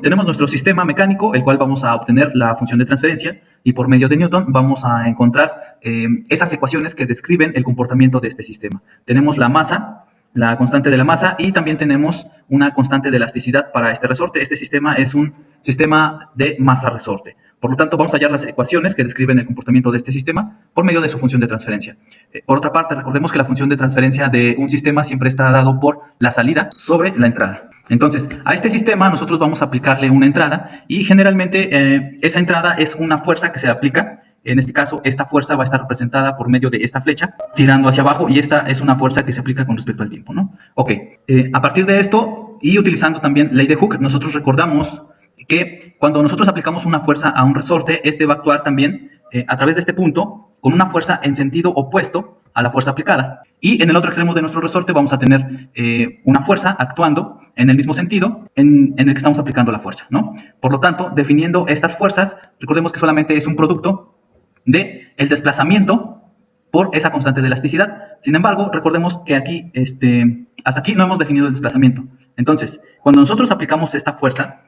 tenemos nuestro sistema mecánico, el cual vamos a obtener la función de transferencia, y por medio de Newton vamos a encontrar esas ecuaciones que describen el comportamiento de este sistema. Tenemos la masa, la constante de la masa, y también tenemos una constante de elasticidad para este resorte. Este sistema es un sistema de masa-resorte. Por lo tanto, vamos a hallar las ecuaciones que describen el comportamiento de este sistema por medio de su función de transferencia. Por otra parte, recordemos que la función de transferencia de un sistema siempre está dado por la salida sobre la entrada. Entonces, a este sistema nosotros vamos a aplicarle una entrada, y generalmente esa entrada es una fuerza que se aplica. En este caso, esta fuerza va a estar representada por medio de esta flecha tirando hacia abajo, y esta es una fuerza que se aplica con respecto al tiempo, ¿no? Ok, a partir de esto, y utilizando también ley de Hooke, nosotros recordamos que cuando nosotros aplicamos una fuerza a un resorte, este va a actuar también a través de este punto con una fuerza en sentido opuesto a la fuerza aplicada. Y en el otro extremo de nuestro resorte vamos a tener una fuerza actuando en el mismo sentido en el que estamos aplicando la fuerza, ¿no? Por lo tanto, definiendo estas fuerzas, recordemos que solamente es un producto de el desplazamiento por esa constante de elasticidad. Sin embargo, recordemos que aquí, hasta aquí no hemos definido el desplazamiento. Entonces, cuando nosotros aplicamos esta fuerza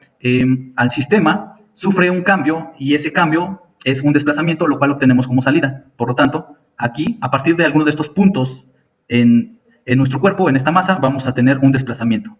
al sistema, sufre un cambio, y ese cambio es un desplazamiento, lo cual obtenemos como salida. Por lo tanto, aquí, a partir de alguno de estos puntos en nuestro cuerpo, en esta masa, vamos a tener un desplazamiento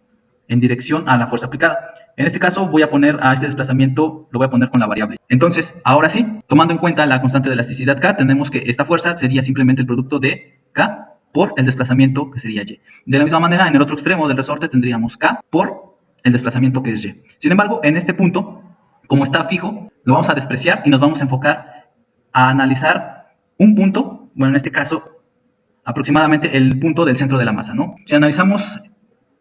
en dirección a la fuerza aplicada. En este caso voy a poner a este desplazamiento, lo voy a poner con la variable. Entonces, ahora sí, tomando en cuenta la constante de elasticidad K, tenemos que esta fuerza sería simplemente el producto de K por el desplazamiento, que sería Y. De la misma manera, en el otro extremo del resorte tendríamos K por el desplazamiento, que es Y. Sin embargo, en este punto, como está fijo, lo vamos a despreciar y nos vamos a enfocar a analizar un punto, bueno, en este caso, aproximadamente el punto del centro de la masa, ¿no? Si analizamos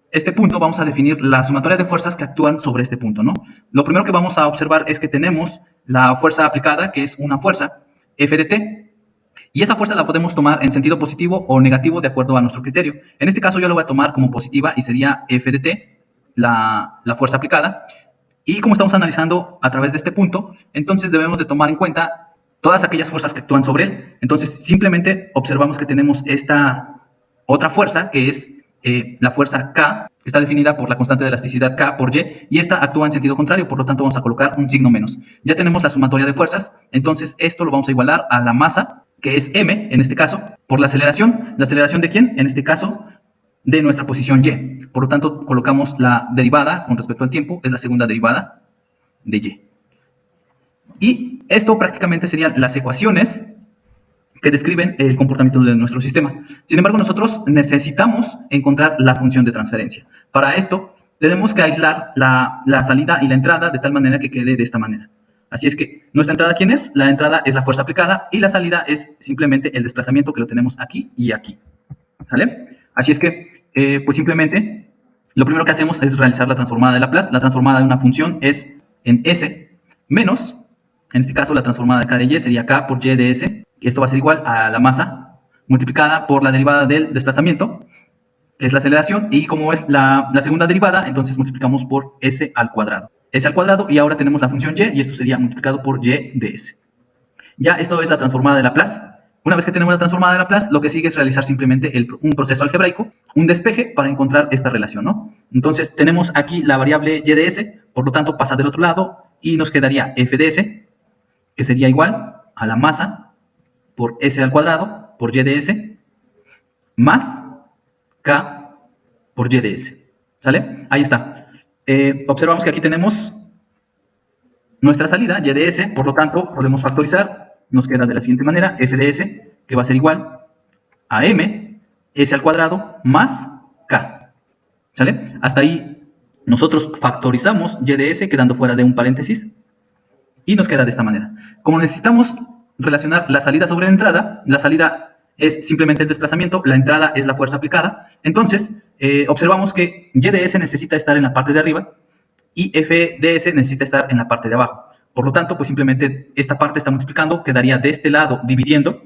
este punto, vamos a definir la sumatoria de fuerzas que actúan sobre este punto, ¿no? Lo primero que vamos a observar es que tenemos la fuerza aplicada, que es una fuerza F de T, y esa fuerza la podemos tomar en sentido positivo o negativo de acuerdo a nuestro criterio. En este caso yo lo voy a tomar como positiva, y sería F de T, la fuerza aplicada. Y como estamos analizando a través de este punto, entonces debemos de tomar en cuenta todas aquellas fuerzas que actúan sobre él. Entonces simplemente observamos que tenemos esta otra fuerza, que es la fuerza K, que está definida por la constante de elasticidad K por Y, y esta actúa en sentido contrario, por lo tanto vamos a colocar un signo menos. Ya tenemos la sumatoria de fuerzas, entonces esto lo vamos a igualar a la masa, que es M, en este caso, por la aceleración. ¿La aceleración de quién? En este caso, de nuestra posición Y. Por lo tanto, colocamos la derivada con respecto al tiempo, es la segunda derivada de Y. Y esto prácticamente serían las ecuaciones que describen el comportamiento de nuestro sistema. Sin embargo, nosotros necesitamos encontrar la función de transferencia. Para esto, tenemos que aislar la salida y la entrada de tal manera que quede de esta manera. Así es que, ¿nuestra entrada quién es? La entrada es la fuerza aplicada, y la salida es simplemente el desplazamiento, que lo tenemos aquí y aquí. ¿Sale? Así es que, pues simplemente, lo primero que hacemos es realizar la transformada de Laplace. La transformada de una función es en S menos, en este caso la transformada de K de Y sería K por Y de S, que esto va a ser igual a la masa multiplicada por la derivada del desplazamiento, que es la aceleración, y como es la segunda derivada, entonces multiplicamos por S al cuadrado. S al cuadrado, y ahora tenemos la función Y, y esto sería multiplicado por Y de S. Ya esto es la transformada de Laplace. Una vez que tenemos la transformada de Laplace, lo que sigue es realizar simplemente un proceso algebraico, un despeje para encontrar esta relación, ¿no? Entonces tenemos aquí la variable Y de S, por lo tanto pasa del otro lado y nos quedaría F de S, que sería igual a la masa por S al cuadrado por Y de S más K por Y de S. ¿Sale? Ahí está. Observamos que aquí tenemos nuestra salida, Y de S, por lo tanto podemos factorizar. Nos queda de la siguiente manera, F de S, que va a ser igual a M, S al cuadrado más K. ¿Sale? Hasta ahí nosotros factorizamos Y de S, quedando fuera de un paréntesis, y nos queda de esta manera. Como necesitamos relacionar la salida sobre la entrada, la salida es simplemente el desplazamiento, la entrada es la fuerza aplicada, entonces observamos que Y de S necesita estar en la parte de arriba y F de S necesita estar en la parte de abajo. Por lo tanto, pues simplemente esta parte está multiplicando, quedaría de este lado dividiendo,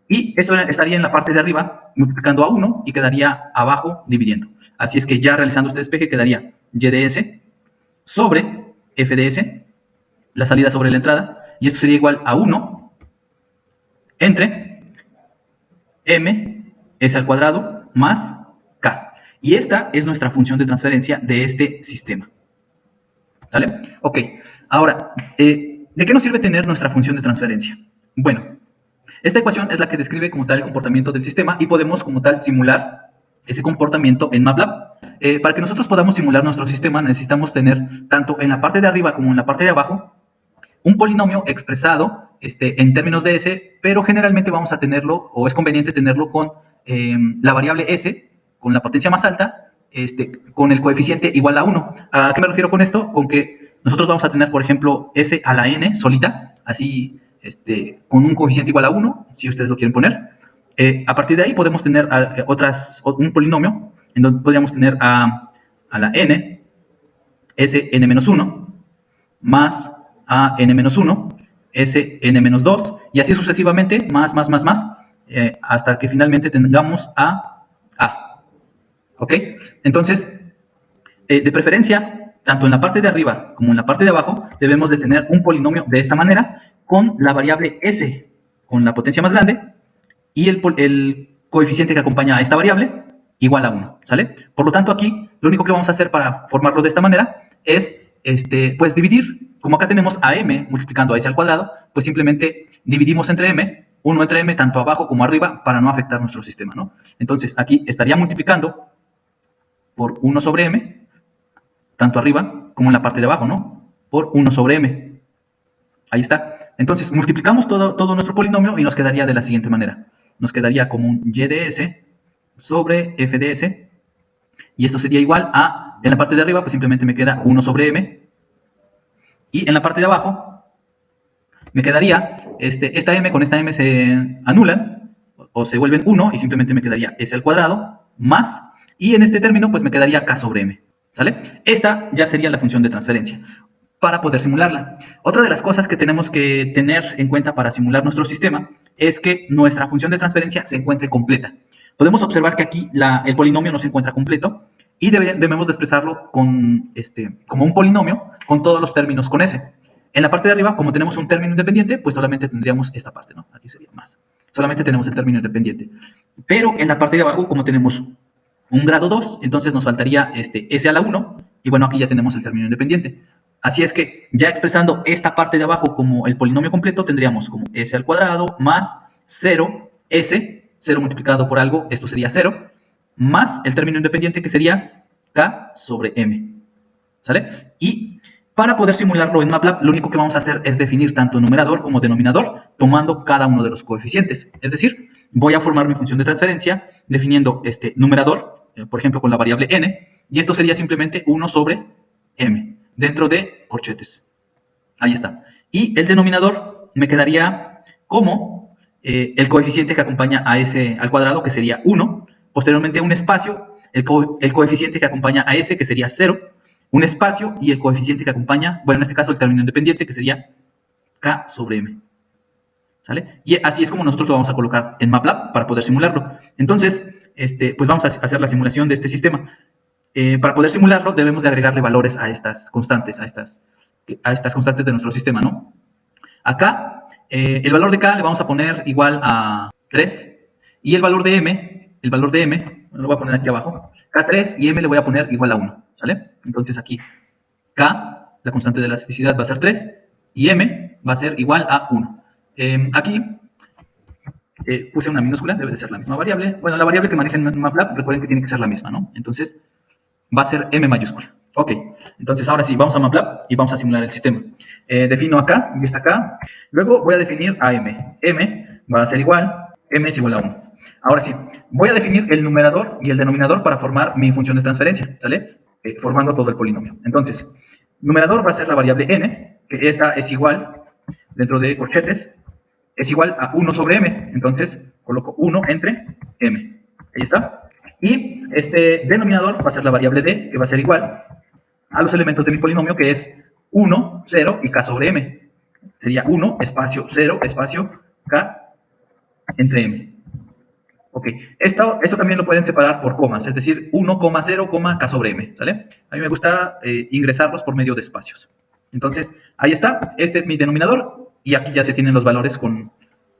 y esto estaría en la parte de arriba multiplicando a 1 y quedaría abajo dividiendo. Así es que ya realizando este despeje quedaría Y de S sobre F de S, la salida sobre la entrada, y esto sería igual a 1 entre M, S al cuadrado, más K. Y esta es nuestra función de transferencia de este sistema. ¿Sale? Ok. Ahora, ¿de qué nos sirve tener nuestra función de transferencia? Bueno, esta ecuación es la que describe como tal el comportamiento del sistema y podemos como tal simular ese comportamiento en MATLAB. Para que nosotros podamos simular nuestro sistema necesitamos tener tanto en la parte de arriba como en la parte de abajo un polinomio expresado en términos de s, pero generalmente vamos a tenerlo, o es conveniente tenerlo con la variable s, con la potencia más alta, con el coeficiente igual a 1. ¿A qué me refiero con esto? Con que nosotros vamos a tener, por ejemplo, s a la n solita, así, con un coeficiente igual a 1, si ustedes lo quieren poner. A partir de ahí podemos tener un polinomio, en donde podríamos tener a la n, Sn-1, más a n-1, Sn-2, y así sucesivamente, más, hasta que finalmente tengamos a A. ¿Ok? Entonces, de preferencia, tanto en la parte de arriba como en la parte de abajo, debemos de tener un polinomio de esta manera, con la variable s, con la potencia más grande, y el coeficiente que acompaña a esta variable igual a 1, ¿sale? Por lo tanto, aquí lo único que vamos a hacer para formarlo de esta manera es pues dividir. Como acá tenemos a m multiplicando a s al cuadrado, pues simplemente dividimos entre m, 1 entre m, tanto abajo como arriba, para no afectar nuestro sistema, ¿no? Entonces, aquí estaría multiplicando por 1 sobre m, tanto arriba como en la parte de abajo, ¿no? Por 1 sobre m. Ahí está. Entonces, multiplicamos todo nuestro polinomio y nos quedaría de la siguiente manera. Nos quedaría como un y de s sobre f de s, y esto sería igual a, en la parte de arriba, pues simplemente me queda 1 sobre m, y en la parte de abajo me quedaría, esta m con esta m se anulan, o se vuelven 1, y simplemente me quedaría s al cuadrado, más, y en este término, pues me quedaría k sobre m, ¿sale? Esta ya sería la función de transferencia para poder simularla. Otra de las cosas que tenemos que tener en cuenta para simular nuestro sistema es que nuestra función de transferencia se encuentre completa. Podemos observar que aquí el polinomio no se encuentra completo y debemos de expresarlo como un polinomio con todos los términos con s. En la parte de arriba, como tenemos un término independiente, pues solamente tendríamos esta parte, ¿no? Aquí sería más. Solamente tenemos el término independiente. Pero en la parte de abajo, como tenemos un grado 2, entonces nos faltaría s a la 1, y bueno, aquí ya tenemos el término independiente. Así es que ya expresando esta parte de abajo como el polinomio completo, tendríamos como s al cuadrado más 0, s, 0 multiplicado por algo, esto sería 0, más el término independiente que sería k sobre m. ¿Sale? Y para poder simularlo en MATLAB, lo único que vamos a hacer es definir tanto numerador como denominador, tomando cada uno de los coeficientes. Es decir, voy a formar mi función de transferencia definiendo este numerador, por ejemplo, con la variable n, y esto sería simplemente 1 sobre m, dentro de corchetes. Ahí está. Y el denominador me quedaría como el coeficiente que acompaña a s al cuadrado, que sería 1, posteriormente un espacio, el coeficiente que acompaña a s, que sería 0, un espacio y el coeficiente que acompaña, bueno, en este caso el término independiente, que sería k sobre m. ¿Sale? Y así es como nosotros lo vamos a colocar en MATLAB para poder simularlo. Entonces, pues vamos a hacer la simulación de este sistema. Para poder simularlo debemos de agregarle valores a estas constantes, a estas constantes de nuestro sistema, ¿no? Acá, el valor de k le vamos a poner igual a 3, y el valor de m, lo voy a poner aquí abajo, k3, y m le voy a poner igual a 1, ¿sale? Entonces aquí, k, la constante de elasticidad va a ser 3, y m va a ser igual a 1. Aquí puse una minúscula, debe de ser la misma variable. Bueno, la variable que manejen en MATLAB, recuerden que tiene que ser la misma, ¿no? Entonces, va a ser m mayúscula. Ok, entonces ahora sí, vamos a MATLAB y vamos a simular el sistema. Defino acá y está acá. Luego voy a definir a m. M va a ser igual, m es igual a 1. Ahora sí, voy a definir el numerador y el denominador para formar mi función de transferencia, ¿sale? Formando todo el polinomio. Entonces, numerador va a ser la variable n, que esta es igual, dentro de corchetes, es igual a 1 sobre m. Entonces, coloco 1 entre m. Ahí está. Y este denominador va a ser la variable d, que va a ser igual a los elementos de mi polinomio, que es 1, 0 y k sobre m. Sería 1, espacio, 0, espacio, k entre m. Ok, esto también lo pueden separar por comas, es decir, 1, 0, k sobre m, ¿sale? A mí me gusta ingresarlos por medio de espacios. Entonces, ahí está, este es mi denominador, y aquí ya se tienen los valores con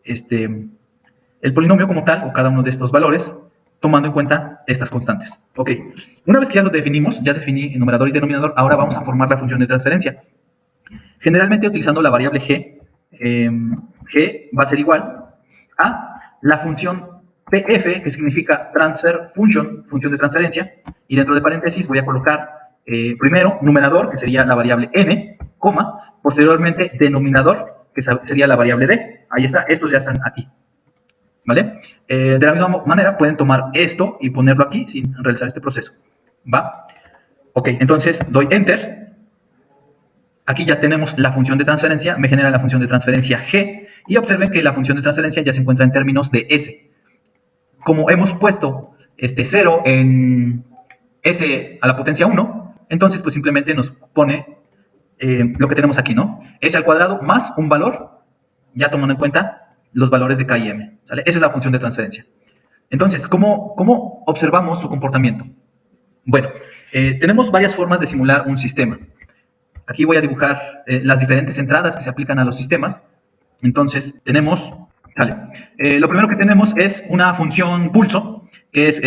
el polinomio como tal, o cada uno de estos valores, tomando en cuenta estas constantes. Ok, una vez que ya lo definimos, ya definí numerador y denominador, ahora vamos a formar la función de transferencia. Generalmente utilizando la variable g, g va a ser igual a la función pf, que significa transfer function, función de transferencia, y dentro de paréntesis voy a colocar primero numerador, que sería la variable n, coma, posteriormente denominador, que sería la variable d. Ahí está, estos ya están aquí. ¿Vale? De la misma manera pueden tomar esto y ponerlo aquí sin realizar este proceso. ¿Va? Ok, entonces doy Enter. Aquí ya tenemos la función de transferencia, me genera la función de transferencia g, y observen que la función de transferencia ya se encuentra en términos de s. Como hemos puesto 0 en s a la potencia 1, entonces pues simplemente nos pone lo que tenemos aquí, ¿no? S al cuadrado más un valor, ya tomando en cuenta los valores de k y m, ¿sale? Esa es la función de transferencia. Entonces, ¿cómo observamos su comportamiento? Bueno, tenemos varias formas de simular un sistema. Aquí voy a dibujar las diferentes entradas que se aplican a los sistemas. Entonces, tenemos, lo primero que tenemos es una función pulso, que es,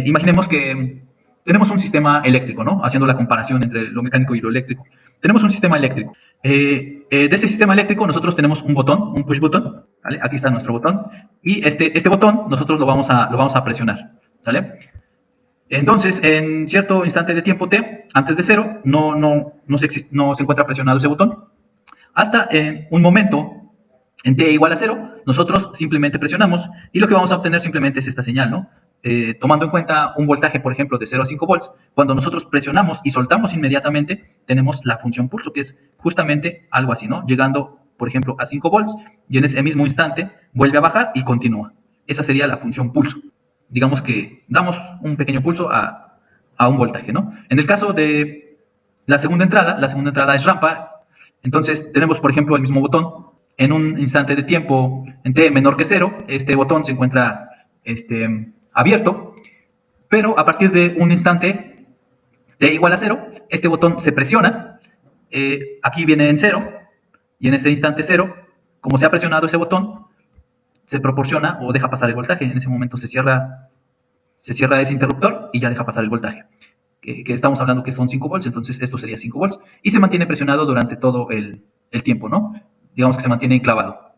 imaginemos que tenemos un sistema eléctrico, ¿no? Haciendo la comparación entre lo mecánico y lo eléctrico. Tenemos un sistema eléctrico. De ese sistema eléctrico nosotros tenemos un botón, un push button, ¿vale? Aquí está nuestro botón. Y este botón nosotros lo vamos a presionar, ¿sale? Entonces, en cierto instante de tiempo t, antes de 0, no se encuentra presionado ese botón. Hasta en un momento, en t igual a 0, nosotros simplemente presionamos y lo que vamos a obtener simplemente es esta señal, ¿no? Tomando en cuenta un voltaje, por ejemplo, de 0 a 5 volts, cuando nosotros presionamos y soltamos inmediatamente, tenemos la función pulso, que es justamente algo así, ¿no? Llegando, por ejemplo, a 5 volts y en ese mismo instante vuelve a bajar y continúa. Esa sería la función pulso. Digamos que damos un pequeño pulso a un voltaje, ¿no? En el caso de la segunda entrada es rampa. Entonces tenemos, por ejemplo, el mismo botón. En un instante de tiempo en t menor que 0, este botón se encuentra abierto, pero a partir de un instante t igual a 0, este botón se presiona, aquí viene en 0, y en ese instante 0, como se ha presionado ese botón, se proporciona o deja pasar el voltaje. En ese momento se cierra ese interruptor y ya deja pasar el voltaje. Que estamos hablando que son 5 volts, entonces esto sería 5 volts. Y se mantiene presionado durante todo el tiempo, ¿no? Digamos que se mantiene clavado.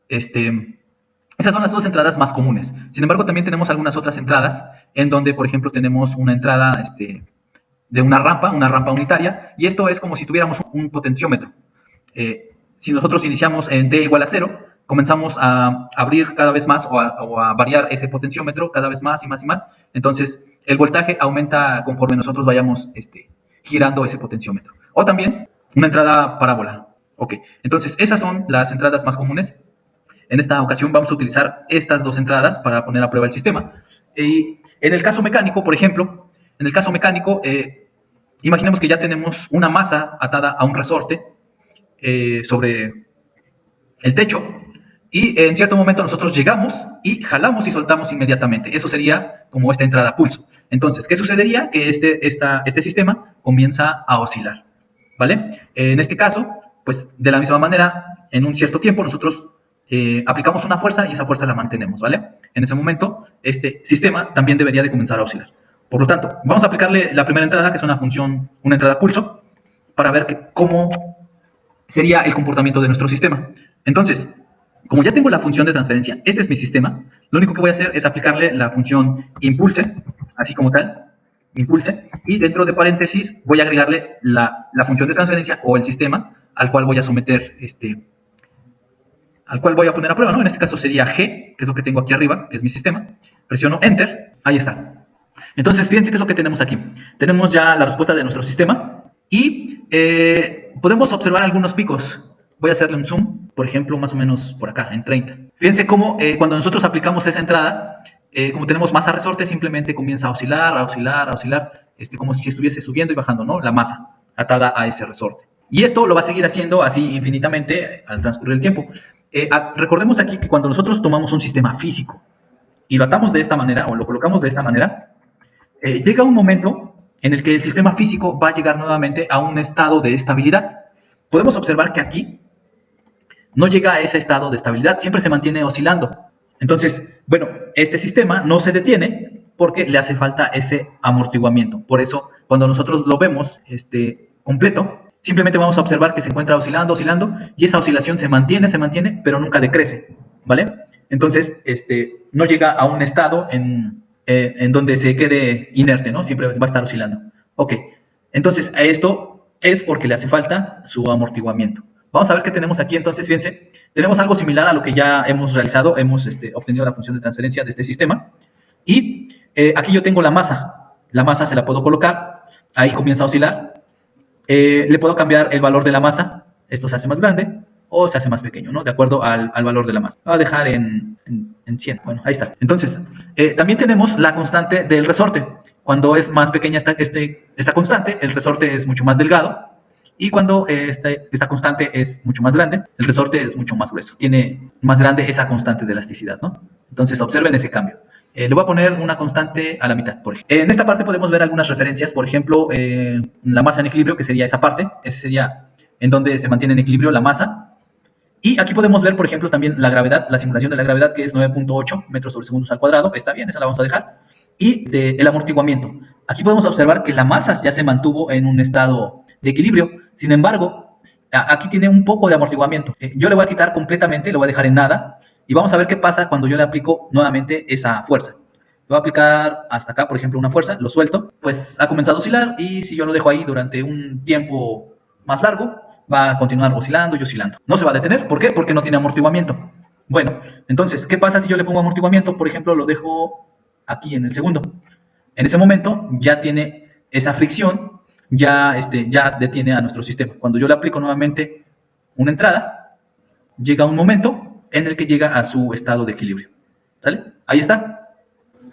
Esas son las dos entradas más comunes. Sin embargo, también tenemos algunas otras entradas en donde, por ejemplo, tenemos una entrada de una rampa unitaria, y esto es como si tuviéramos un potenciómetro. Si nosotros iniciamos en t igual a 0, comenzamos a abrir cada vez más o a variar ese potenciómetro cada vez más y más y más. Entonces, el voltaje aumenta conforme nosotros vayamos girando ese potenciómetro. O también una entrada parábola. Ok, entonces esas son las entradas más comunes. En esta ocasión vamos a utilizar estas dos entradas para poner a prueba el sistema. Y en el caso mecánico, por ejemplo, imaginemos que ya tenemos una masa atada a un resorte sobre el techo, y en cierto momento nosotros llegamos y jalamos y soltamos inmediatamente. Eso sería como esta entrada pulso. Entonces, ¿qué sucedería? Que este sistema comienza a oscilar, ¿vale? En este caso, pues de la misma manera, en un cierto tiempo nosotros aplicamos una fuerza y esa fuerza la mantenemos, ¿vale? En ese momento, este sistema también debería de comenzar a oscilar. Por lo tanto, vamos a aplicarle la primera entrada, que es una entrada pulso, para ver cómo sería el comportamiento de nuestro sistema. Entonces, como ya tengo la función de transferencia, este es mi sistema, lo único que voy a hacer es aplicarle la función impulse, así como tal, impulse, y dentro de paréntesis voy a agregarle la función de transferencia o el sistema al cual voy a someter, al cual voy a poner a prueba, ¿no? En este caso sería G, que es lo que tengo aquí arriba, que es mi sistema. Presiono Enter, ahí está. Entonces, fíjense qué es lo que tenemos aquí. Tenemos ya la respuesta de nuestro sistema y podemos observar algunos picos. Voy a hacerle un zoom, por ejemplo, más o menos por acá, en 30. Fíjense cómo cuando nosotros aplicamos esa entrada, como tenemos masa resorte, simplemente comienza a oscilar, como si estuviese subiendo y bajando, ¿no? La masa atada a ese resorte. Y esto lo va a seguir haciendo así infinitamente al transcurrir el tiempo. Recordemos aquí que cuando nosotros tomamos un sistema físico y lo atamos de esta manera o lo colocamos de esta manera, llega un momento en el que el sistema físico va a llegar nuevamente a un estado de estabilidad. Podemos observar que aquí no llega a ese estado de estabilidad, siempre se mantiene oscilando. Entonces, bueno, este sistema no se detiene porque le hace falta ese amortiguamiento. Por eso, cuando nosotros lo vemos completo, simplemente vamos a observar que se encuentra oscilando, oscilando, y esa oscilación se mantiene, pero nunca decrece, ¿vale? Entonces, no llega a un estado en donde se quede inerte, ¿no? Siempre va a estar oscilando. Ok, entonces esto es porque le hace falta su amortiguamiento. Vamos a ver qué tenemos aquí. Entonces, fíjense, tenemos algo similar a lo que ya hemos realizado. Hemos obtenido la función de transferencia de este sistema. Y aquí yo tengo la masa. La masa se la puedo colocar. Ahí comienza a oscilar. Le puedo cambiar el valor de la masa. Esto se hace más grande o se hace más pequeño, ¿no? De acuerdo al valor de la masa. Voy a dejar en 100. Bueno, ahí está. Entonces, también tenemos la constante del resorte. Cuando es más pequeña esta constante, el resorte es mucho más delgado. Y cuando esta constante es mucho más grande, el resorte es mucho más grueso. Tiene más grande esa constante de elasticidad, ¿no? Entonces, observen ese cambio. Le voy a poner una constante a la mitad, por ejemplo. En esta parte podemos ver algunas referencias, por ejemplo, la masa en equilibrio, que sería esa parte. Ese sería en donde se mantiene en equilibrio la masa. Y aquí podemos ver, por ejemplo, también la gravedad, la simulación de la gravedad, que es 9.8 metros sobre segundos al cuadrado. Está bien, esa la vamos a dejar. Y el amortiguamiento. Aquí podemos observar que la masa ya se mantuvo en un estado de equilibrio. Sin embargo, aquí tiene un poco de amortiguamiento. Yo le voy a quitar completamente, lo voy a dejar en nada. Y vamos a ver qué pasa cuando yo le aplico nuevamente esa fuerza. Le voy a aplicar hasta acá, por ejemplo, una fuerza, lo suelto. Pues ha comenzado a oscilar y si yo lo dejo ahí durante un tiempo más largo, va a continuar oscilando y oscilando. No se va a detener. ¿Por qué? Porque no tiene amortiguamiento. Bueno, entonces, ¿qué pasa si yo le pongo amortiguamiento? Por ejemplo, lo dejo aquí en el segundo. En ese momento ya tiene esa fricción, ya detiene a nuestro sistema. Cuando yo le aplico nuevamente una entrada, llega un momento en el que llega a su estado de equilibrio. ¿Sale? Ahí está.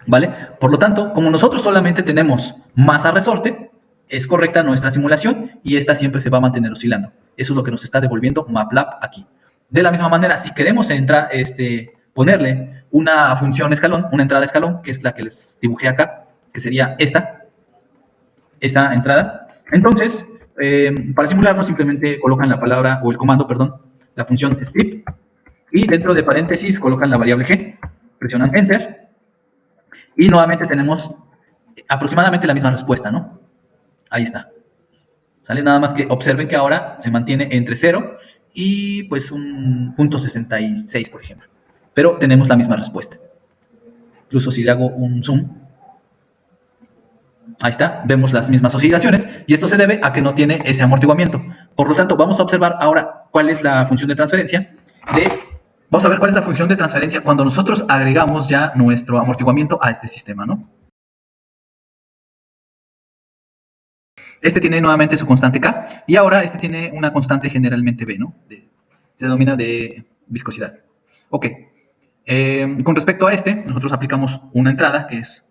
¿Vale? Por lo tanto, como nosotros solamente tenemos masa resorte, es correcta nuestra simulación y esta siempre se va a mantener oscilando. Eso es lo que nos está devolviendo MATLAB aquí. De la misma manera, si queremos ponerle una función escalón, una entrada escalón, que es la que les dibujé acá, que sería esta entrada, entonces, para simularlo simplemente colocan la palabra, o el comando, perdón, la función strip, y dentro de paréntesis colocan la variable g, presionan enter, y nuevamente tenemos aproximadamente la misma respuesta, ¿no? Ahí está. ¿Sale? Nada más que observen que ahora se mantiene entre 0 y pues un punto 66, por ejemplo. Pero tenemos la misma respuesta. Incluso si le hago un zoom, ahí está, vemos las mismas oscilaciones y esto se debe a que no tiene ese amortiguamiento. Por lo tanto, vamos a observar ahora cuál es la función de transferencia Vamos a ver cuál es la función de transferencia cuando nosotros agregamos ya nuestro amortiguamiento a este sistema, ¿no? Este tiene nuevamente su constante K y ahora este tiene una constante generalmente B, ¿no? Se denomina de viscosidad. Ok. Con respecto a nosotros aplicamos una entrada que es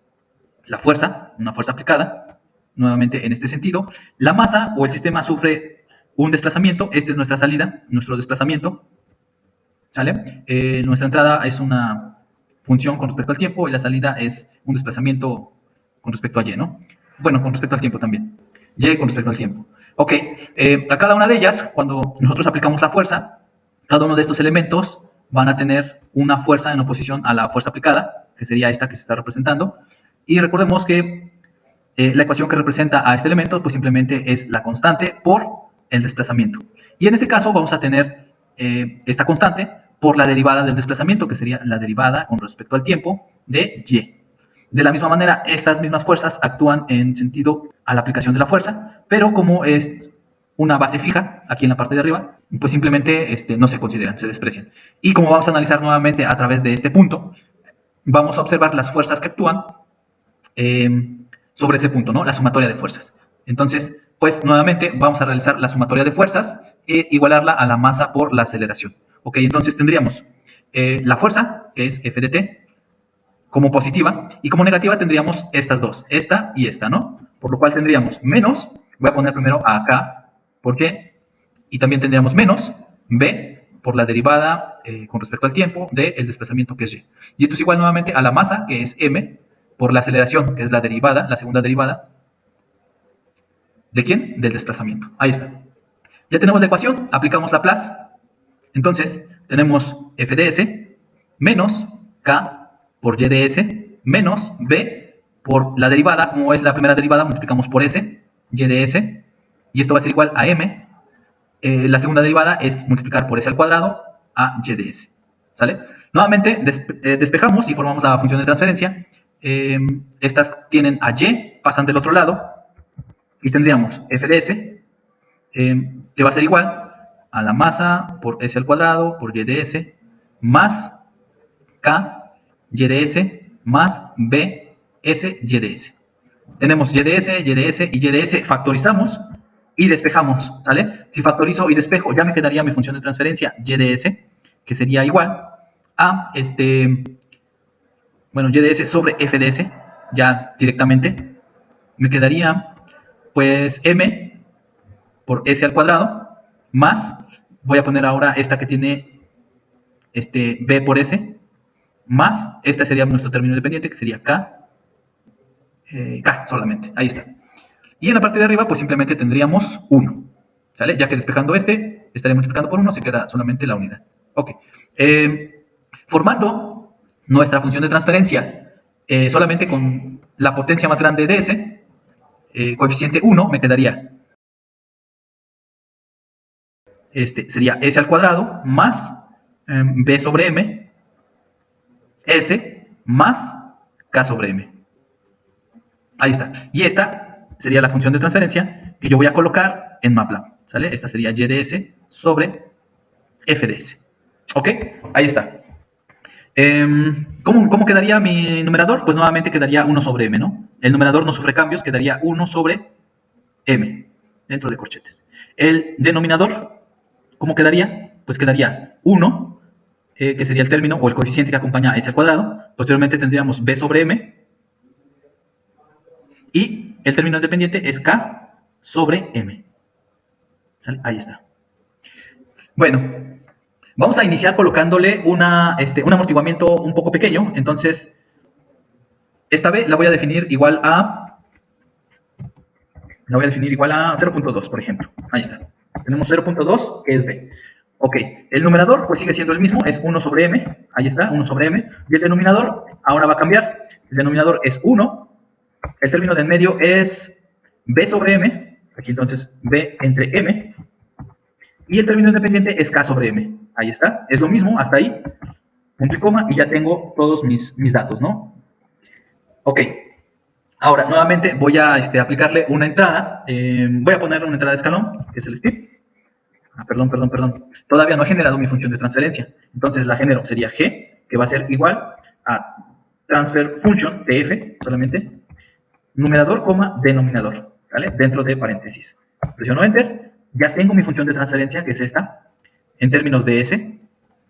la fuerza, una fuerza aplicada, nuevamente en este sentido. La masa o el sistema sufre un desplazamiento, esta es nuestra salida, nuestro desplazamiento, ¿sale? Nuestra entrada es una función con respecto al tiempo y la salida es un desplazamiento con respecto a Y, ¿no? Bueno, con respecto al tiempo también. Y con respecto al tiempo. Ok, a cada una de ellas, cuando nosotros aplicamos la fuerza, cada uno de estos elementos van a tener una fuerza en oposición a la fuerza aplicada, que sería esta que se está representando. Y recordemos que la ecuación que representa a este elemento, pues simplemente es la constante por el desplazamiento. Y en este caso vamos a tener esta constante por la derivada del desplazamiento, que sería la derivada con respecto al tiempo de Y. De la misma manera, estas mismas fuerzas actúan en sentido a la aplicación de la fuerza, pero como es una base fija aquí en la parte de arriba, pues simplemente no se consideran, se desprecian. Y como vamos a analizar nuevamente a través de este punto, vamos a observar las fuerzas que actúan sobre ese punto, ¿no? La sumatoria de fuerzas. Entonces, pues nuevamente vamos a realizar la sumatoria de fuerzas e igualarla a la masa por la aceleración. Ok, entonces tendríamos la fuerza, que es F de t, como positiva, y como negativa tendríamos estas dos, esta y esta, ¿no? Por lo cual tendríamos menos, voy a poner primero a acá, ¿por qué? Y también tendríamos menos b por la derivada con respecto al tiempo del desplazamiento que es y. Y esto es igual nuevamente a la masa, que es m, por la aceleración, que es la derivada, la segunda derivada. ¿De quién? Del desplazamiento. Ahí está. Ya tenemos la ecuación, aplicamos la plus. Entonces, tenemos f de s menos k por y de s menos b por la derivada, como es la primera derivada, multiplicamos por s, y de s, y esto va a ser igual a m. La segunda derivada es multiplicar por s al cuadrado a y de s, ¿sale? Nuevamente despejamos y formamos la función de transferencia. Estas tienen a y, pasan del otro lado, y tendríamos f de s, que va a ser igual a la masa por s al cuadrado por y de s, más k y de s, más b s y de s. Tenemos y de s, y de s y y de s, factorizamos y despejamos, ¿sale? Si factorizo y despejo, ya me quedaría mi función de transferencia y de s, que sería igual a y de s sobre f de s, ya directamente. Me quedaría, pues, m por s al cuadrado, más, voy a poner ahora esta que tiene b por s, más, este sería nuestro término independiente, que sería k solamente, ahí está. Y en la parte de arriba, pues simplemente tendríamos 1, ¿sale? Ya que despejando estaría multiplicando por 1, se queda solamente la unidad. Ok. Formando nuestra función de transferencia solamente con la potencia más grande de s, coeficiente 1, me quedaría sería s al cuadrado más b sobre m, s más k sobre m. Ahí está. Y esta sería la función de transferencia que yo voy a colocar en MATLAB, ¿sale? Esta sería y de s sobre f de s. ¿Ok? Ahí está. ¿Cómo quedaría mi numerador? Pues nuevamente quedaría 1 sobre m, ¿no? El numerador no sufre cambios, quedaría 1 sobre m, dentro de corchetes. El denominador, ¿cómo quedaría? Pues quedaría 1, que sería el término o el coeficiente que acompaña a s al cuadrado. Posteriormente tendríamos b sobre m. Y el término independiente es k sobre m. Ahí está. Bueno, vamos a iniciar colocándole un amortiguamiento un poco pequeño. Entonces, esta b la voy a definir igual a 0.2, por ejemplo. Ahí está. Tenemos 0.2, que es b. Ok, el numerador pues sigue siendo el mismo, es 1 sobre m. Ahí está, 1 sobre m. Y el denominador ahora va a cambiar. El denominador es 1. El término de en medio es b sobre m. Aquí entonces b entre m. Y el término independiente es k sobre m. Ahí está. Es lo mismo, hasta ahí. Punto y coma. Y ya tengo todos mis datos, ¿no? Ok. Ahora, nuevamente voy a aplicarle una entrada. Voy a ponerle una entrada de escalón, que es el step. Perdón. Todavía no he generado mi función de transferencia. Entonces la genero, sería g, que va a ser igual a transfer function, tf, solamente, numerador, denominador, ¿vale? Dentro de paréntesis. Presiono Enter, ya tengo mi función de transferencia, que es esta, en términos de S,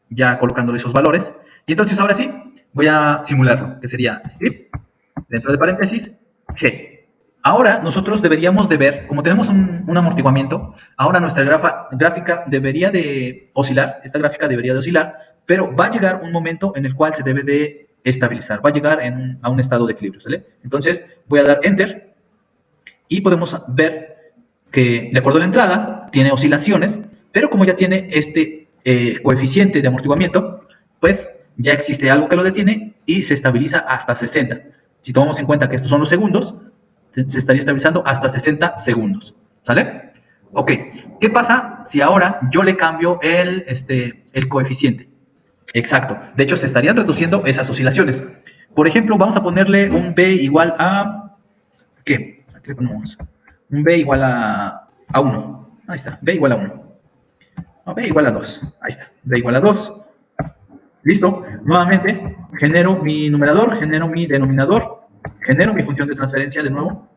ya colocándole esos valores. Y entonces ahora sí, voy a simularlo, que sería strip, dentro de paréntesis, G. Ahora nosotros deberíamos de ver, como tenemos un amortiguamiento, ahora nuestra gráfica debería de oscilar, esta gráfica debería de oscilar, pero va a llegar un momento en el cual se debe de estabilizar, va a llegar a un estado de equilibrio, ¿sale? Entonces voy a dar Enter y podemos ver que, de acuerdo a la entrada, tiene oscilaciones, pero como ya tiene este coeficiente de amortiguamiento, pues ya existe algo que lo detiene y se estabiliza hasta 60. Si tomamos en cuenta que estos son los segundos, se estaría estabilizando hasta 60 segundos, ¿sale? Ok, ¿qué pasa si ahora yo le cambio el coeficiente? Exacto, de hecho se estarían reduciendo esas oscilaciones. Por ejemplo, vamos a ponerle un b igual a... ¿qué? Aquí le ponemos un b igual a 1. Ahí está, b igual a 1. No, b igual a 2. Ahí está, b igual a 2. Listo, nuevamente genero mi numerador, genero mi denominador, genero mi función de transferencia de nuevo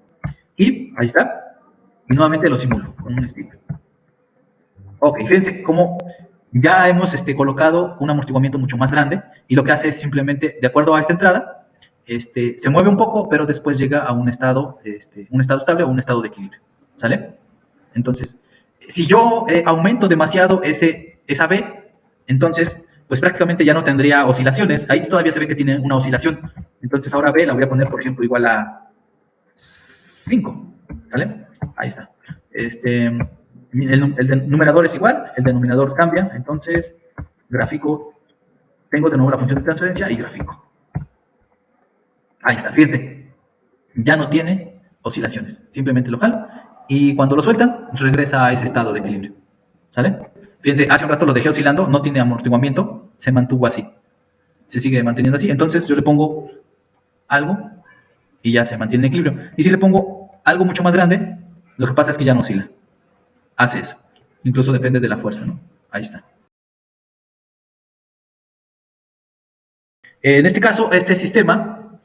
y ahí está. Y nuevamente lo simulo con un strip. Ok, fíjense cómo ya hemos colocado un amortiguamiento mucho más grande y lo que hace es simplemente, de acuerdo a esta entrada, se mueve un poco, pero después llega a un estado estable o un estado de equilibrio, ¿sale? Entonces, si yo aumento demasiado esa B, entonces, pues prácticamente ya no tendría oscilaciones. Ahí todavía se ve que tiene una oscilación. Entonces ahora B la voy a poner, por ejemplo, igual a 5, ¿sale? Ahí está. El numerador es igual, el denominador cambia, entonces gráfico, tengo de nuevo la función de transferencia y gráfico. Ahí está, fíjate. ya no tiene oscilaciones. Simplemente lo jala y cuando lo sueltan, regresa a ese estado de equilibrio. ¿Sale? Fíjense, hace un rato lo dejé oscilando, no tiene amortiguamiento, se mantuvo así. Se sigue manteniendo así. Entonces yo le pongo algo y ya se mantiene en equilibrio. Y si le pongo algo mucho más grande, lo que pasa es que ya no oscila. Hace eso. Incluso depende de la fuerza, ¿no? Ahí está. En este caso, este sistema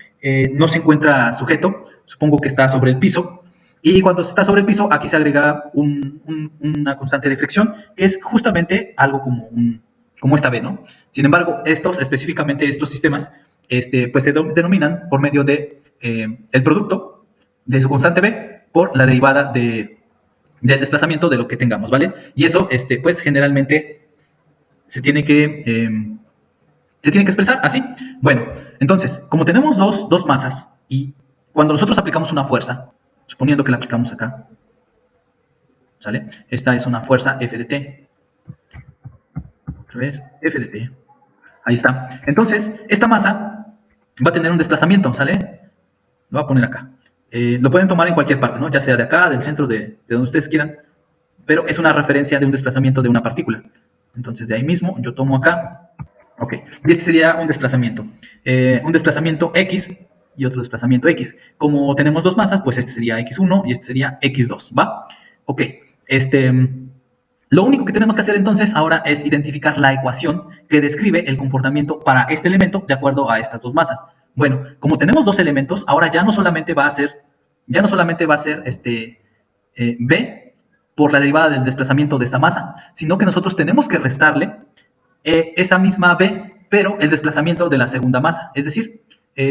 no se encuentra sujeto, supongo que está sobre el piso, y cuando está sobre el piso, aquí se agrega una constante de fricción, que es justamente algo como esta B, ¿no? Sin embargo, específicamente estos sistemas, pues se denominan por medio de el producto de su constante B por la derivada del desplazamiento de lo que tengamos, ¿vale? Y eso, pues generalmente se tiene que... se tiene que expresar así. Bueno, entonces, como tenemos dos masas y cuando nosotros aplicamos una fuerza, suponiendo que la aplicamos acá, ¿sale? Esta es una fuerza F de T. Otra vez, F de T. Ahí está. Entonces, esta masa va a tener un desplazamiento, ¿sale? Lo voy a poner acá. Lo pueden tomar en cualquier parte, ¿no? Ya sea de acá, del centro, de donde ustedes quieran, pero es una referencia de un desplazamiento de una partícula. Entonces, de ahí mismo, yo tomo acá. Ok, y este sería un desplazamiento X y otro desplazamiento X. Como tenemos dos masas, pues este sería X1 y este sería X2, ¿va? Ok, lo único que tenemos que hacer entonces ahora es identificar la ecuación que describe el comportamiento para este elemento de acuerdo a estas dos masas. Bueno, como tenemos dos elementos, ahora ya no solamente va a ser B por la derivada del desplazamiento de esta masa, sino que nosotros tenemos que restarle esa misma B, pero el desplazamiento de la segunda masa. Es decir,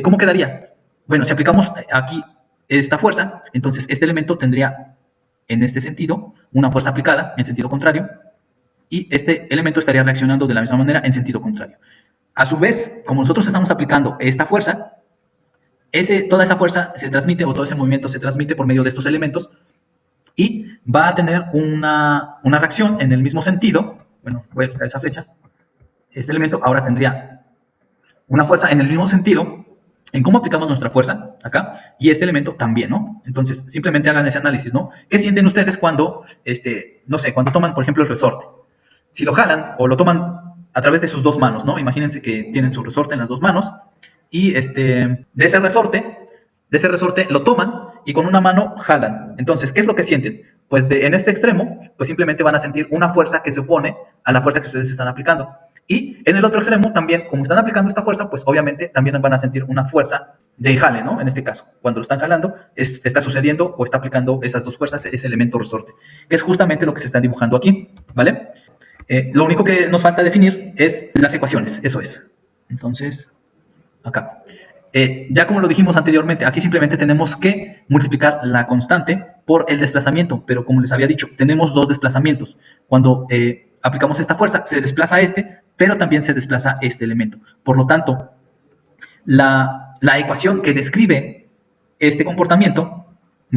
¿cómo quedaría? Bueno, si aplicamos aquí esta fuerza, entonces este elemento tendría en este sentido una fuerza aplicada en sentido contrario y este elemento estaría reaccionando de la misma manera en sentido contrario. A su vez, como nosotros estamos aplicando esta fuerza, toda esa fuerza se transmite o todo ese movimiento se transmite por medio de estos elementos y va a tener una reacción en el mismo sentido. Bueno, voy a quitar esa flecha. Este elemento ahora tendría una fuerza en el mismo sentido en cómo aplicamos nuestra fuerza acá y este elemento también, ¿no? Entonces, simplemente hagan ese análisis, ¿no? ¿Qué sienten ustedes cuando, no sé, cuando toman, por ejemplo, el resorte? Si lo jalan o lo toman a través de sus dos manos, ¿no? Imagínense que tienen su resorte en las dos manos y de ese resorte lo toman y con una mano jalan. Entonces, ¿qué es lo que sienten? Pues en este extremo, pues simplemente van a sentir una fuerza que se opone a la fuerza que ustedes están aplicando. Y en el otro extremo también, como están aplicando esta fuerza, pues obviamente también van a sentir una fuerza de jale, ¿no? En este caso, cuando lo están jalando, está sucediendo o está aplicando esas dos fuerzas, ese elemento resorte, que es justamente lo que se está dibujando aquí, ¿vale? Lo único que nos falta definir es las ecuaciones, eso es. Entonces, acá. Ya como lo dijimos anteriormente, aquí simplemente tenemos que multiplicar la constante por el desplazamiento, pero como les había dicho, tenemos dos desplazamientos. Cuando aplicamos esta fuerza, se desplaza pero también se desplaza este elemento. Por lo tanto, la ecuación que describe este comportamiento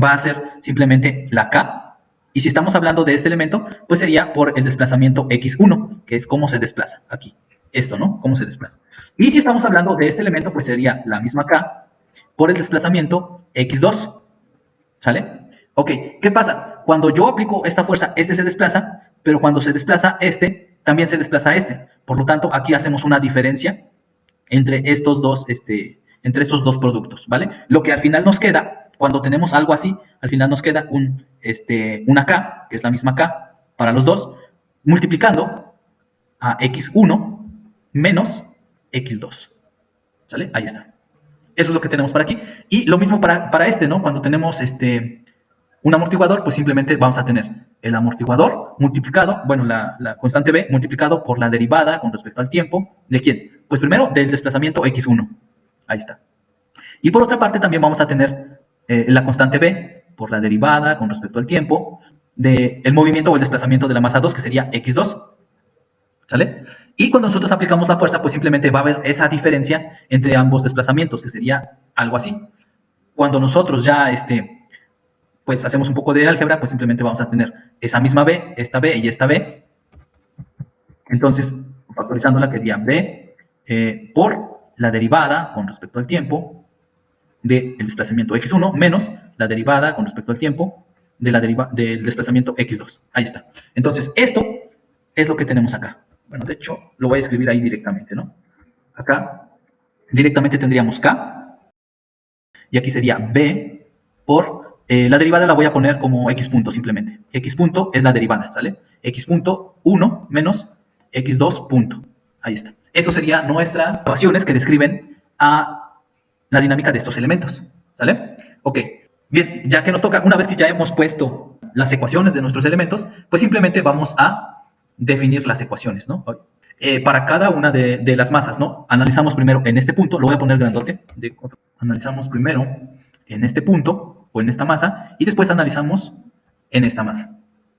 va a ser simplemente la K, y si estamos hablando de este elemento, pues sería por el desplazamiento X1, que es cómo se desplaza aquí. Esto, ¿no? Cómo se desplaza. Y si estamos hablando de este elemento, pues sería la misma K por el desplazamiento X2. ¿Sale? Ok, ¿qué pasa? Cuando yo aplico esta fuerza, este se desplaza, pero cuando se desplaza también se desplaza este. Por lo tanto, aquí hacemos una diferencia entre estos dos productos, ¿vale? Lo que al final nos queda, cuando tenemos algo así, al final nos queda una K, que es la misma K para los dos, multiplicando a X1 menos X2. ¿Sale? Ahí está. Eso es lo que tenemos para aquí. Y lo mismo para ¿no? Cuando tenemos un amortiguador, pues simplemente vamos a tener el amortiguador multiplicado, bueno, la constante B multiplicado por la derivada con respecto al tiempo. ¿De quién? Pues primero del desplazamiento X1. Ahí está. Y por otra parte también vamos a tener la constante B por la derivada con respecto al tiempo del movimiento o el desplazamiento de la masa 2, que sería X2. ¿Sale? Y cuando nosotros aplicamos la fuerza, pues simplemente va a haber esa diferencia entre ambos desplazamientos, que sería algo así. Cuando nosotros ya pues hacemos un poco de álgebra, pues simplemente vamos a tener esa misma B, esta B y esta B. Entonces, factorizándola quedaría B por la derivada con respecto al tiempo del desplazamiento x1 menos la derivada con respecto al tiempo de del desplazamiento x2. Ahí está. Entonces, esto es lo que tenemos acá. Bueno, de hecho, lo voy a escribir ahí directamente, ¿no? Acá directamente tendríamos k, y aquí sería b por, la derivada la voy a poner como x punto simplemente. X punto es la derivada, ¿sale? X punto 1 menos x2 punto. Ahí está. Eso sería nuestras ecuaciones que describen a la dinámica de estos elementos, ¿sale? Ok, bien, ya que nos toca, una vez que ya hemos puesto las ecuaciones de nuestros elementos, pues simplemente vamos a definir las ecuaciones, ¿no? Para cada una de las masas, ¿no? Analizamos primero en este punto, lo voy a poner grandote, analizamos primero en este punto o en esta masa y después analizamos en esta masa,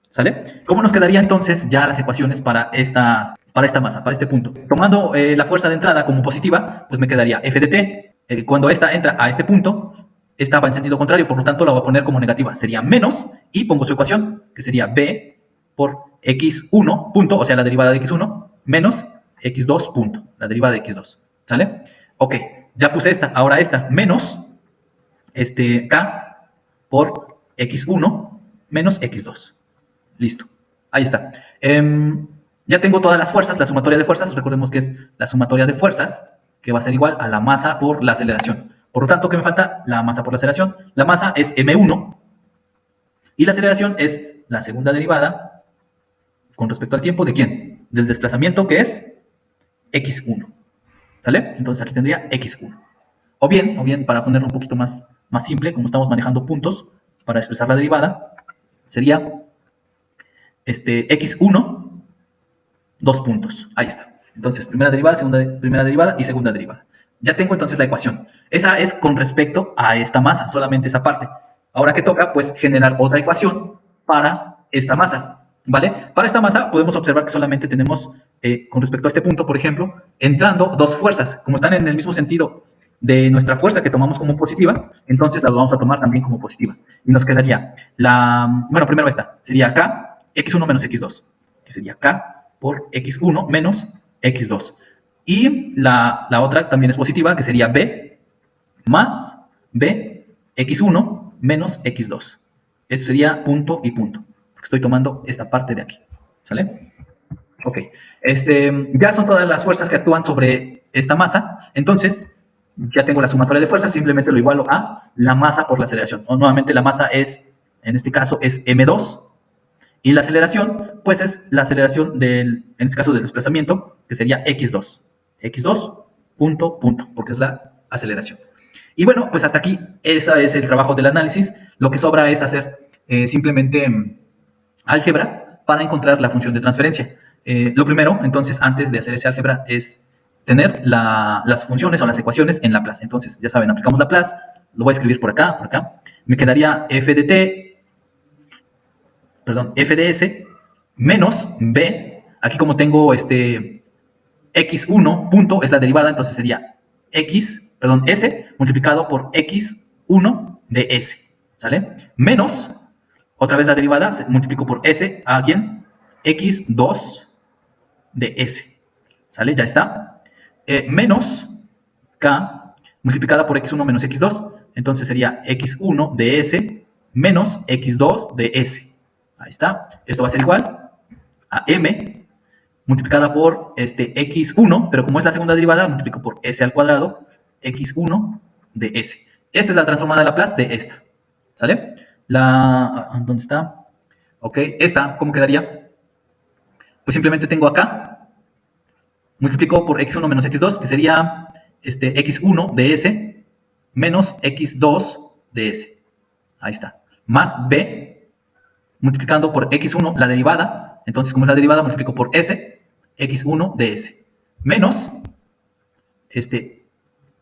¿sale? ¿Cómo nos quedaría entonces ya las ecuaciones para esta masa, para este punto? Tomando la fuerza de entrada como positiva, pues me quedaría f de t. Cuando esta entra a este punto, esta va en sentido contrario, por lo tanto la voy a poner como negativa. Sería menos, y pongo su ecuación, que sería b por x1 punto, o sea, la derivada de x1, menos x2 punto, la derivada de x2, ¿sale? Ok, ya puse esta, ahora esta, menos k por x1 menos x2. Listo, ahí está. Ya tengo todas las fuerzas, la sumatoria de fuerzas, recordemos que es la sumatoria de fuerzas, que va a ser igual a la masa por la aceleración. Por lo tanto, ¿qué me falta? La masa por la aceleración. La masa es m1 y la aceleración es la segunda derivada con respecto al tiempo de ¿quién? Del desplazamiento, que es x1. ¿Sale? Entonces aquí tendría x1. O bien, para ponerlo un poquito más simple, como estamos manejando puntos para expresar la derivada, sería x1, 2 puntos. Ahí está. Entonces, primera derivada y segunda derivada. Ya tengo entonces la ecuación. Esa es con respecto a esta masa, solamente esa parte. Ahora que toca, pues, generar otra ecuación para esta masa, ¿vale? Para esta masa podemos observar que solamente tenemos, con respecto a este punto, por ejemplo, entrando dos fuerzas. Como están en el mismo sentido de nuestra fuerza que tomamos como positiva, entonces la vamos a tomar también como positiva. Y nos quedaría bueno, primero esta, sería k, x1 menos x2, que sería k por x1 menos x2. Y la otra también es positiva, que sería b más b x1 menos x2. Esto sería punto y punto, porque estoy tomando esta parte de aquí, ¿sale? Ok, ya son todas las fuerzas que actúan sobre esta masa, entonces ya tengo la sumatoria de fuerzas, simplemente lo igualo a la masa por la aceleración. O nuevamente la masa es, en este caso, es m2, y la aceleración, pues es la aceleración en este caso del desplazamiento, que sería x2. x2, punto, punto, porque es la aceleración. Y bueno, pues hasta aquí, ese es el trabajo del análisis. Lo que sobra es hacer simplemente álgebra para encontrar la función de transferencia. Lo primero, entonces, antes de hacer ese álgebra, es tener las funciones o las ecuaciones en Laplace. Entonces, ya saben, aplicamos Laplace, lo voy a escribir por acá. Me quedaría f de t, perdón, f de s menos b. Aquí como tengo x1 punto es la derivada, entonces sería s multiplicado por x1 de s, ¿sale? Menos, otra vez la derivada, multiplico por s, ¿a quién? x2 de s, ¿sale? Ya está. Menos k multiplicada por x1 menos x2, entonces sería x1 de s menos x2 de s. Ahí está. Esto va a ser igual a m multiplicada por x1, pero como es la segunda derivada, multiplico por s al cuadrado, x1 de s. Esta es la transformada de Laplace de esta, ¿sale? ¿Dónde está? Ok, esta, ¿cómo quedaría? Pues simplemente tengo acá, multiplico por x1 menos x2, que sería x1 de s menos x2 de s. Ahí está. Más b, multiplicando por x1 la derivada, entonces como es la derivada, multiplico por s, x1 de s, menos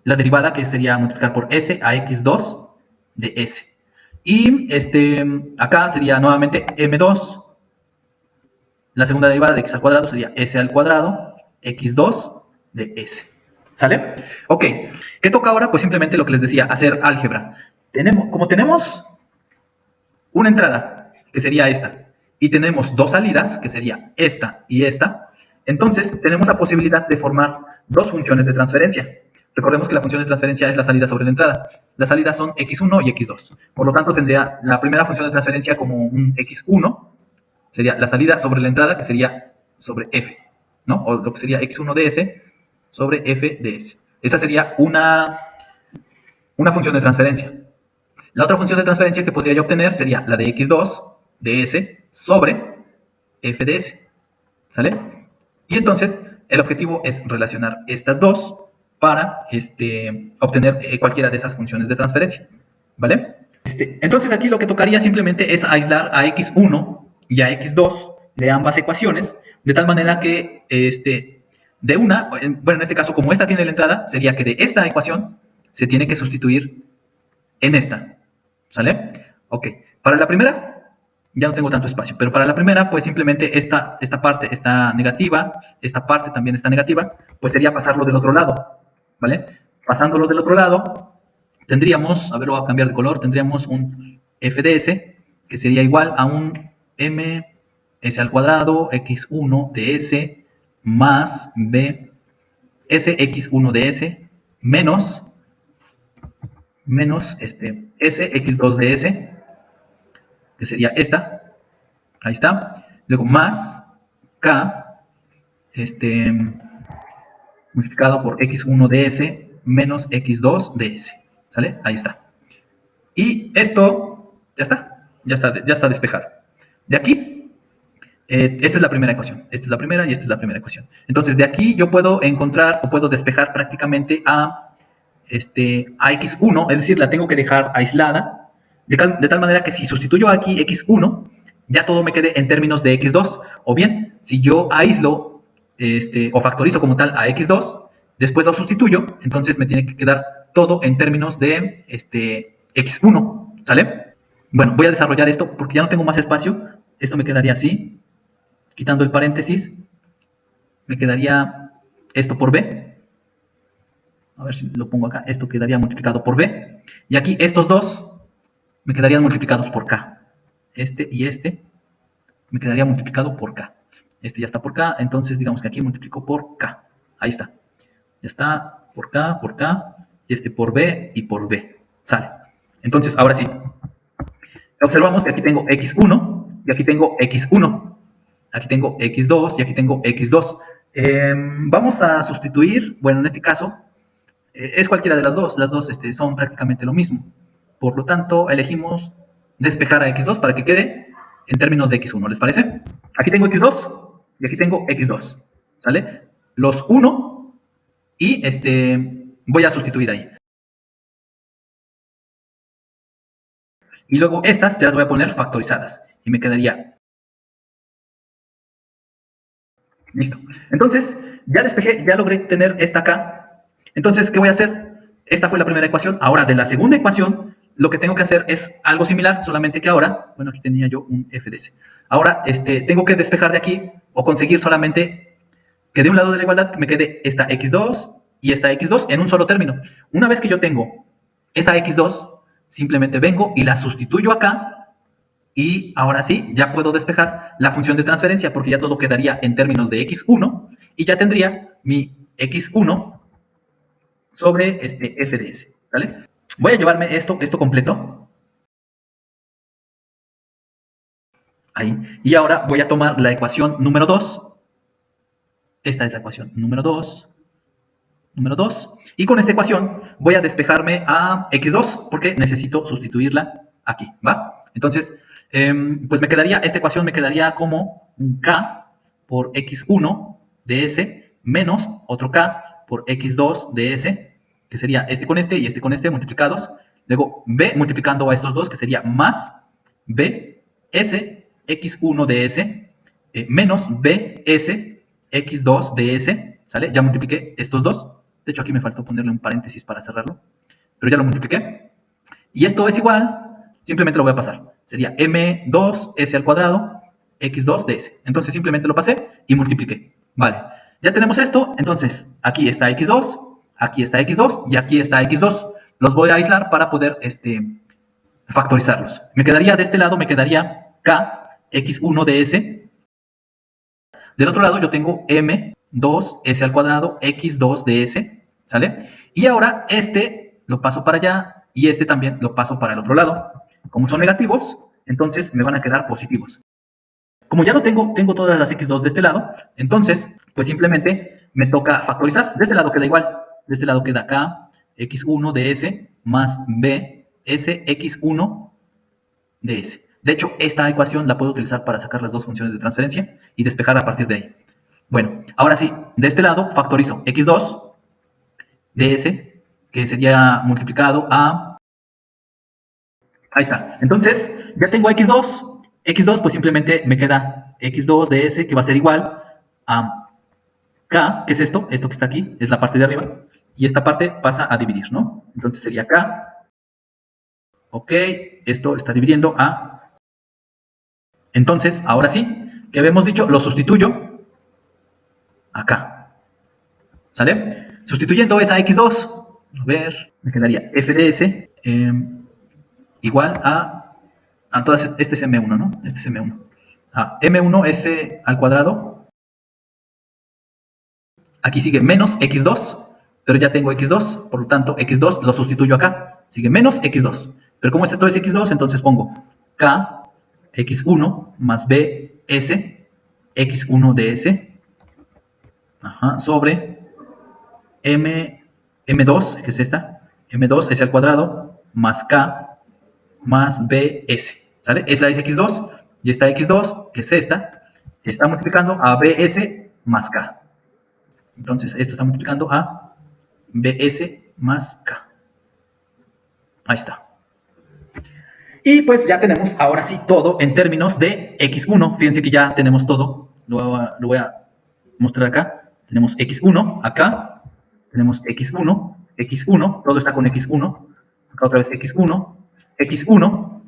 la derivada, que sería multiplicar por s a x2 de s. Y acá sería nuevamente m2, la segunda derivada de x al cuadrado sería s al cuadrado, x2 de s. ¿Sale? Ok, ¿qué toca ahora? Pues simplemente lo que les decía, hacer álgebra. Como tenemos una entrada, que sería esta, y tenemos dos salidas, que sería esta y esta, entonces tenemos la posibilidad de formar dos funciones de transferencia. Recordemos que la función de transferencia es la salida sobre la entrada. Las salidas son x1 y x2. Por lo tanto, tendría la primera función de transferencia como un x1, sería la salida sobre la entrada, que sería sobre f, ¿no? O lo que sería x1 de s sobre f de s. Esa sería una función de transferencia. La otra función de transferencia que podría yo obtener sería la de x2 de s sobre f de s, ¿sale? Y entonces, el objetivo es relacionar estas dos para obtener cualquiera de esas funciones de transferencia, ¿vale? Entonces aquí lo que tocaría simplemente es aislar a x1 y a x2 de ambas ecuaciones, de tal manera que de una, bueno, en este caso como esta tiene la entrada, sería que de esta ecuación se tiene que sustituir en esta, ¿sale? Ok, para la primera ya no tengo tanto espacio, pero para la primera pues simplemente esta parte está negativa, esta parte también está negativa, pues sería pasarlo del otro lado, ¿vale? Pasándolo del otro lado tendríamos, a ver, voy a cambiar de color, tendríamos un f de s que sería igual a un m s al cuadrado x1 de s más b s x1 de s menos s x2 de s, que sería esta, ahí está, luego más k multiplicado por x1 de s menos x2 de s, ¿sale? Ahí está. Y esto ya está despejado. De aquí, esta es la primera ecuación, esta es la primera y esta es la primera ecuación. Entonces, de aquí yo puedo encontrar o puedo despejar prácticamente a x1, es decir, la tengo que dejar aislada, de tal manera que si sustituyo aquí x1, ya todo me quede en términos de x2, o bien, si yo aíslo o factorizo como tal a x2, después lo sustituyo, entonces me tiene que quedar todo en términos de x1, ¿sale? Bueno, voy a desarrollar esto porque ya no tengo más espacio, esto me quedaría así, quitando el paréntesis, me quedaría esto por b, a ver si lo pongo acá, esto quedaría multiplicado por b, y aquí estos dos me quedarían multiplicados por k, este y este me quedaría multiplicado por k, este ya está por k, entonces digamos que aquí multiplico por k, ahí está, ya está, por k, y este por b y por b, sale. Entonces, ahora sí, observamos que aquí tengo x1 y aquí tengo x1, aquí tengo x2 y aquí tengo x2. Vamos a sustituir, bueno, en este caso, es cualquiera de las dos son prácticamente lo mismo. Por lo tanto, elegimos despejar a x2 para que quede en términos de x1, ¿les parece? Aquí tengo x2 y aquí tengo x2, ¿sale? Los 1 y voy a sustituir ahí. Y luego estas ya las voy a poner factorizadas y me quedaría. Listo. Entonces, ya despejé, ya logré tener esta acá. Entonces, ¿qué voy a hacer? Esta fue la primera ecuación. Ahora, de la segunda ecuación, lo que tengo que hacer es algo similar, solamente que ahora, bueno, aquí tenía yo un f de s. Ahora, tengo que despejar de aquí o conseguir solamente que de un lado de la igualdad me quede esta x2 y esta x2 en un solo término. Una vez que yo tengo esa x2, simplemente vengo y la sustituyo acá y ahora sí, ya puedo despejar la función de transferencia porque ya todo quedaría en términos de x1 y ya tendría mi x1 sobre f de s, ¿vale? Voy a llevarme esto completo. Ahí. Y ahora voy a tomar la ecuación número 2. Esta es la ecuación número 2. Número 2. Y con esta ecuación voy a despejarme a x2 porque necesito sustituirla aquí, ¿va? Entonces, pues me quedaría, esta ecuación me quedaría como un k por x1 de s menos otro k por x2 de s, que sería este con este y este con este multiplicados. Luego b multiplicando a estos dos, que sería más b s x1 de s menos b s x2 de s, ¿sale? Ya multipliqué estos dos. De hecho, aquí me faltó ponerle un paréntesis para cerrarlo, pero ya lo multipliqué. Y esto es igual, simplemente lo voy a pasar. Sería m2s al cuadrado x2 de s. Entonces simplemente lo pasé y multipliqué. Vale, ya tenemos esto. Entonces aquí está x2, aquí está x2 y aquí está x2. Los voy a aislar para poder factorizarlos. Me quedaría de este lado, me quedaría k x1 de s. Del otro lado yo tengo m2s al cuadrado x2 de s, ¿sale? Y ahora este lo paso para allá y este también lo paso para el otro lado. Como son negativos, entonces me van a quedar positivos. Como ya no tengo todas las x2 de este lado, entonces, pues simplemente me toca factorizar. De este lado queda igual. De este lado queda k x1 de s más b s x1 de s. De hecho, esta ecuación la puedo utilizar para sacar las dos funciones de transferencia y despejar a partir de ahí. Bueno, ahora sí, de este lado factorizo x2 de s, que sería multiplicado a... Ahí está. Entonces, ya tengo x2. x2, pues simplemente me queda x2 de s, que va a ser igual a k, que es esto que está aquí, es la parte de arriba, y esta parte pasa a dividir, ¿no? Entonces sería k, ok, esto está dividiendo a... Entonces, ahora sí, que habíamos dicho, lo sustituyo acá, ¿sale? Sustituyendo esa x2, a ver, me quedaría f de s igual a todas, este es m1, ¿no? Este es m1. A m1 s al cuadrado, aquí sigue menos x2, pero ya tengo x2, por lo tanto x2 lo sustituyo acá, sigue menos x2. Pero como esto es x2, entonces pongo k x1 más b s x1 de s sobre m2, que es esta, m2 s al cuadrado más k más bs, ¿sale? Esa es x2 y esta x2, que es esta, está multiplicando a bs más k. Entonces, esto está multiplicando a bs más k. Ahí está. Y pues ya tenemos ahora sí todo en términos de x1. Fíjense que ya tenemos todo. Lo voy a mostrar acá. Tenemos x1 acá. Tenemos x1, x1. Todo está con x1. Acá otra vez x1, x1.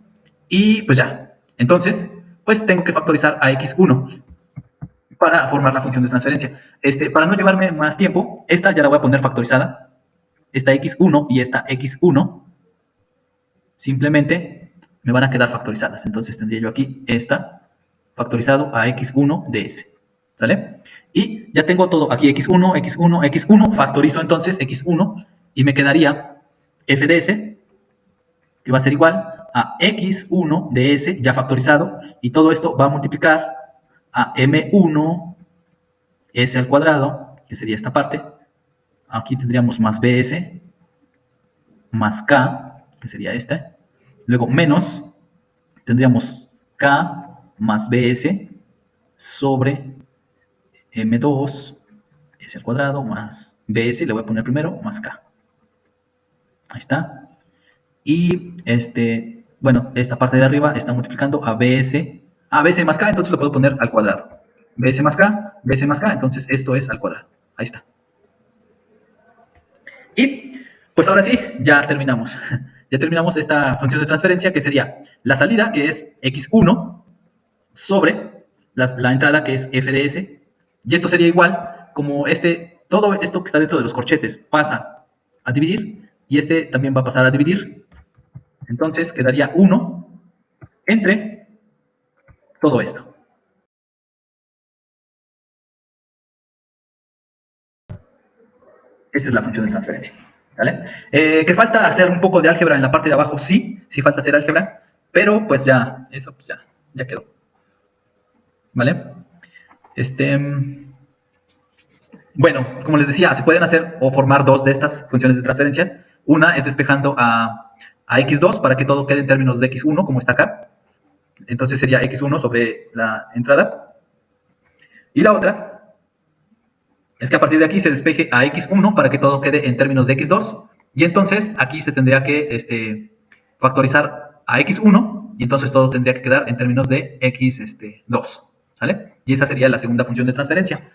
Y pues ya. Entonces, pues tengo que factorizar a x1 para formar la función de transferencia. Para no llevarme más tiempo, esta ya la voy a poner factorizada. Esta x1 y esta x1 simplemente me van a quedar factorizadas. Entonces tendría yo aquí esta factorizado a x1 de s. ¿Sale? Y ya tengo todo aquí x1, x1, x1. Factorizo entonces x1 y me quedaría f de s, que va a ser igual a x1 de s ya factorizado. Y todo esto va a multiplicar a m1 s al cuadrado, que sería esta parte. Aquí tendríamos más bs más k, que sería esta. Luego menos, tendríamos k más bs sobre m2 s al cuadrado más bs, le voy a poner primero, más k. Ahí está. Y bueno, esta parte de arriba está multiplicando a bs más k, entonces lo puedo poner al cuadrado. bs más k, entonces esto es al cuadrado. Ahí está. Y pues ahora sí, ya terminamos. Ya terminamos esta función de transferencia, que sería la salida, que es x1 sobre la entrada, que es f de s. Y esto sería igual, como todo esto que está dentro de los corchetes pasa a dividir, y este también va a pasar a dividir. Entonces quedaría 1 entre todo esto. Esta es la función de transferencia. ¿Vale? ¿Que falta hacer un poco de álgebra en la parte de abajo? Sí, sí falta hacer álgebra, pero pues ya, eso pues ya quedó. ¿Vale? Bueno, como les decía, se pueden hacer o formar dos de estas funciones de transferencia. Una es despejando a x2 para que todo quede en términos de x1, como está acá. Entonces sería x1 sobre la entrada. Y la otra es que a partir de aquí se despeje a x1 para que todo quede en términos de x2. Y entonces aquí se tendría que factorizar a x1 y entonces todo tendría que quedar en términos de x2. ¿Sale? Y esa sería la segunda función de transferencia.